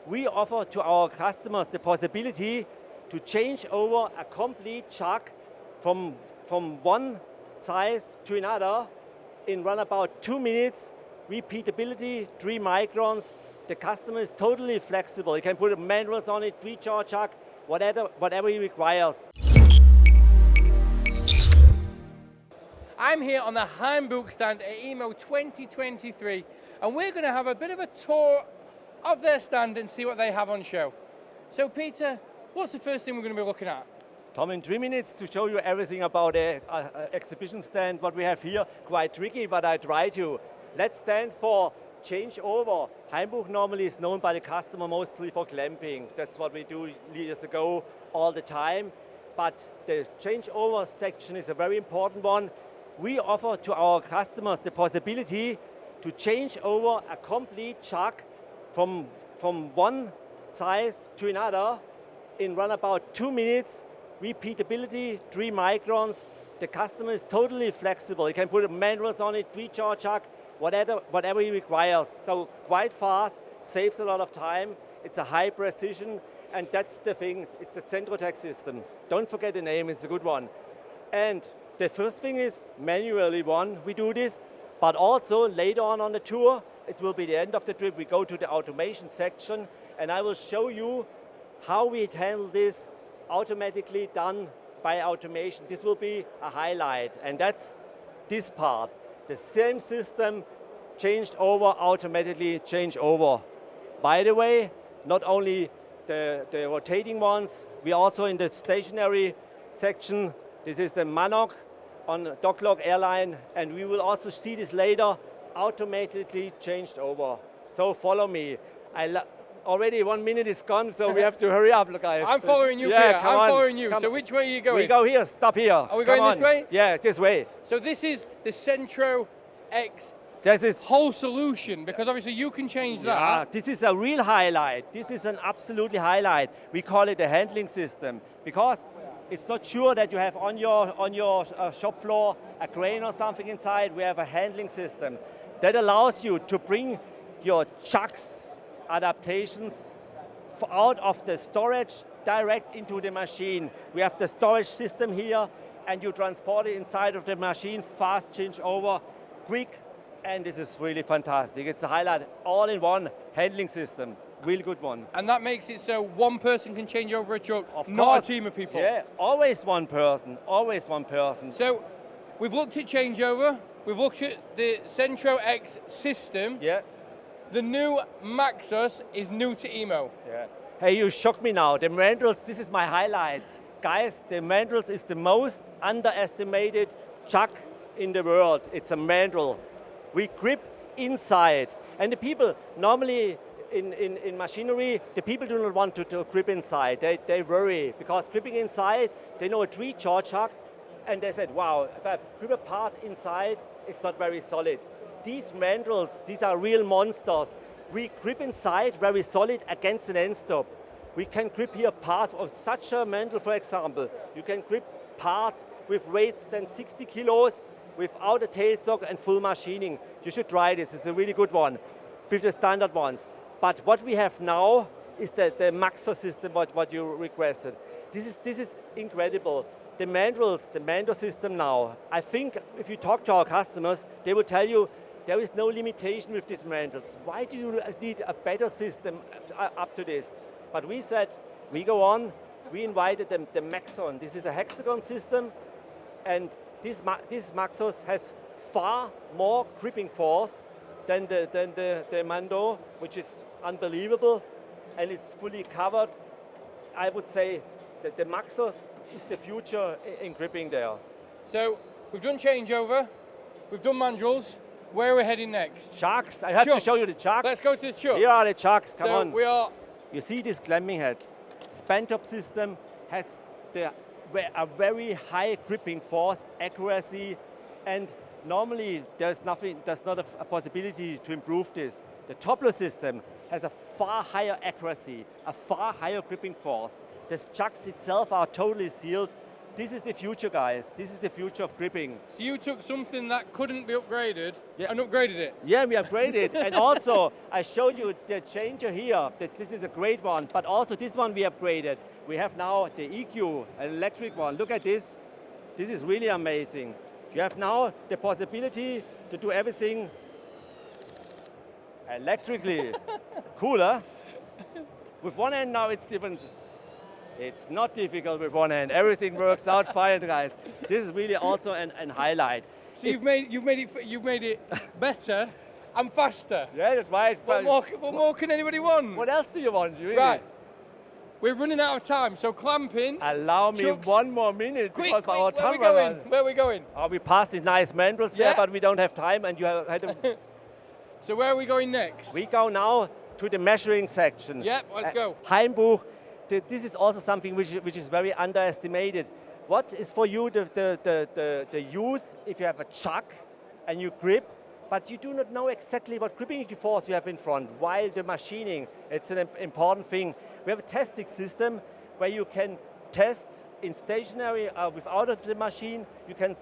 we offer to our customers the possibility to change over a complete chuck from one size to another in run about 2 minutes, repeatability, 3 microns. The customer is totally flexible. He can put mandrels on it, recharge chuck, whatever he requires. I'm here on the Hainbuch stand at EMO 2023, and we're going to have a bit of a tour of their stand and see what they have on show. So Peter, what's the first thing we're going to be looking at? Tom, in 3 minutes to show you everything about the exhibition stand, what we have here, quite tricky, but I try to. Let's stand for changeover. Hainbuch normally is known by the customer mostly for clamping. That's what we do years ago all the time. But the changeover section is a very important one. We offer to our customers the possibility to change over a complete chuck from one size to another in run about 2 minutes, repeatability, 3 microns. The customer is totally flexible. He can put mandrels on it, recharge chuck, whatever he requires. So quite fast, saves a lot of time. It's a high precision, and that's the thing. It's a centroteX system. Don't forget the name, it's a good one. And the first thing is manually we do this, but also later on the tour, it will be the end of the trip, we go to the automation section, and I will show you how we handle this automatically done by automation. This will be a highlight, and that's this part. The same system changed over, automatically change over. By the way, not only the rotating ones, we also in the stationary section. This is the MAXXOS on Docklog airline, and we will also see this later, automatically changed over. So follow me. Already 1 minute is gone, so we have to hurry up, guys. I'm following you, yeah, Peter. I'm following you. So which way are you going? We go here, stop here. Are we going this way? Yeah, this way. So this is the Centrox This is whole solution, because obviously you can change that. This is a real highlight. This is an absolutely highlight. We call it a handling system because it's not sure that you have on your shop floor a crane or something inside. We have a handling system that allows you to bring your chucks adaptations out of the storage direct into the machine. We have the storage system here, and you transport it inside of the machine, fast change over, quick, and this is really fantastic. It's a highlight, all-in-one handling system. Really good one. And that makes it so one person can change over a truck, of not course. A team of people. Yeah, always one person, always one person. So we've looked at changeover, we've looked at the Centrox system. Yeah. The new MAXXOS is new to EMO. Yeah. Hey, you shocked me now. The mandrels, this is my highlight. Guys, the mandrels is the most underestimated chuck in the world. It's a mandrel. We grip inside. And the people, normally in machinery, the people do not want to grip inside. They worry, because gripping inside, they know a 3-charge chuck, and they said, wow, if I grip a part inside, it's not very solid. These mandrels, these are real monsters. We grip inside very solid against an end stop. We can grip here parts of such a mandrel, for example. You can grip parts with weights than 60 kilos without a tailstock and full machining. You should try this, it's a really good one, with the standard ones. But what we have now is the MAXXOS system, what you requested. This is incredible. The mandrels, the Mando system now, I think if you talk to our customers, they will tell you there is no limitation with these mandrels. Why do you need a better system up to this? But we said, we go on, we invited the MAXXOS. This is a hexagon system, and this MAXXOS has far more gripping force than the Mando, which is unbelievable, and it's fully covered. I would say that the MAXXOS is the future in gripping there. So we've done changeover, we've done mandrels. Where are we heading next? Chucks. I have to show you the chucks. Let's go to the chucks. Here are the chucks. Come on. We are. You see these clamping heads. Span-top system has a very high gripping force, accuracy, and normally there's not a possibility to improve this. The top-load system has a far higher accuracy, a far higher gripping force. The chucks itself are totally sealed. This is the future, guys. This is the future of gripping. So you took something that couldn't be upgraded Yeah. and upgraded it. Yeah, we upgraded. And also, I showed you the changer here. This is a great one. But also this one we upgraded. We have now the EQ, an electric one. Look at this. This is really amazing. You have now the possibility to do everything electrically. Cool, huh? With one hand now it's different. It's not difficult with one hand. Everything works out fine, guys. This is really also an highlight. So you've made it better and faster. Yeah, that's right. What more can anybody want? What else do you want, really? Right. We're running out of time, so clamping. Allow me Chucks. 1 more minute. Quick, because our where are we time going? runs. Where are we going? We passed these nice mandrels Yeah. there, but we don't have time, and you had to. So where are we going next? We go now to the measuring section. Yep, let's go. Hainbuch. This is also something which is very underestimated. What is for you the use if you have a chuck and you grip, but you do not know exactly what gripping force you have in front while the machining? It's an important thing. We have a testing system where you can test in stationary without the machine. You can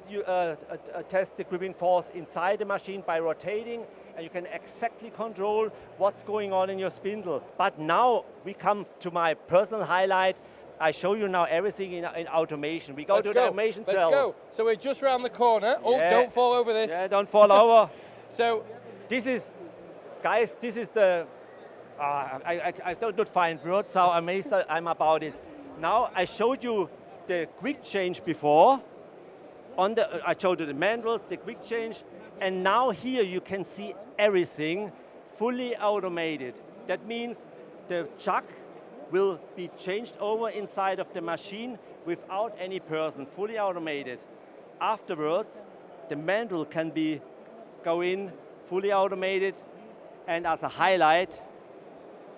test the gripping force inside the machine by rotating, and you can exactly control what's going on in your spindle. But now we come to my personal highlight. I show you now everything in automation. We go to the automation cell. Let's go. So we're just around the corner. Oh, Yeah. don't fall over this. Yeah, don't fall over. So This is, guys, this is the, I don't not find words how amazed I'm about this. Now I showed you the quick change before. I showed you the mandrels, the quick change, and now here you can see everything fully automated. That means the chuck will be changed over inside of the machine without any person, fully automated. Afterwards, the mandrel can go in fully automated, and as a highlight,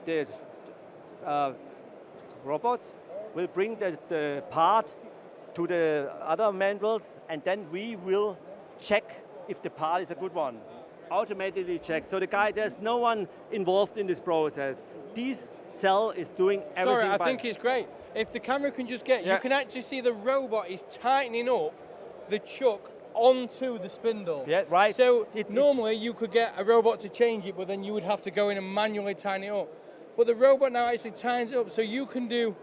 the robot will bring the part to the other mandrels, and then we will check if the part is a good one. Automatically checked. So there's no one involved in this process. This cell is doing everything. Sorry, I think it's great. If the camera can just get, you can actually see the robot is tightening up the chuck onto the spindle. Yeah, right. So normally you could get a robot to change it, but then you would have to go in and manually tighten it up. But the robot now actually tightens it up, so you can do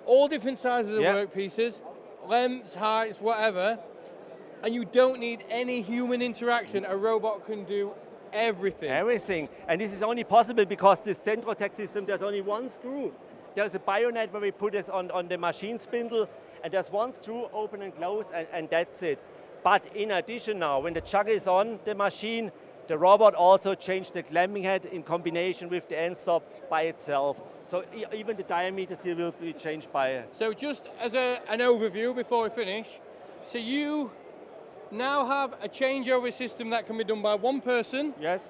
all different sizes of workpieces, lengths, heights, whatever, and you don't need any human interaction. A robot can do everything. Everything. And this is only possible because this centroteX system, there's only one screw. There's a bayonet where we put this on the machine spindle, and there's one screw, open and close, and that's it. But in addition now, when the chuck is on the machine, the robot also changed the clamping head in combination with the end stop by itself. So even the diameters here will be changed by. So just as an overview before we finish, so you now have a changeover system that can be done by one person. Yes.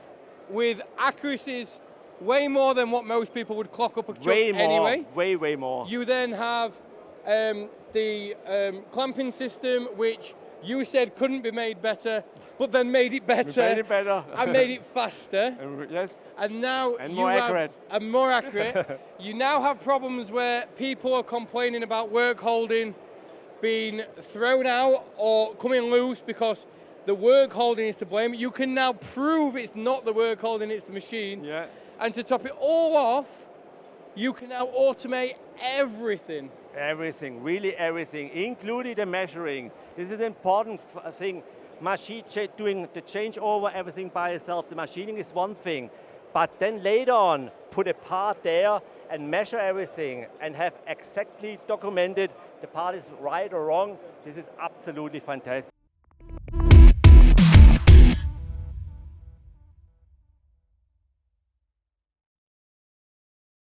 With accuracies way more than what most people would clock up a chuck Way more, anyway. way more. You then have the clamping system, which you said couldn't be made better, but then made it better. We made it better. And made it faster. Yes. And now more accurate. And more accurate. You now have problems where people are complaining about work holding being thrown out or coming loose because the work holding is to blame. You can now prove it's not the work holding, it's the machine. Yeah. And to top it all off, you can now automate everything. Everything, really everything, including the measuring. This is an important thing. Machine doing the changeover, everything by itself. The machining is one thing, but then later on, put a part there and measure everything and have exactly documented the part is right or wrong. This is absolutely fantastic.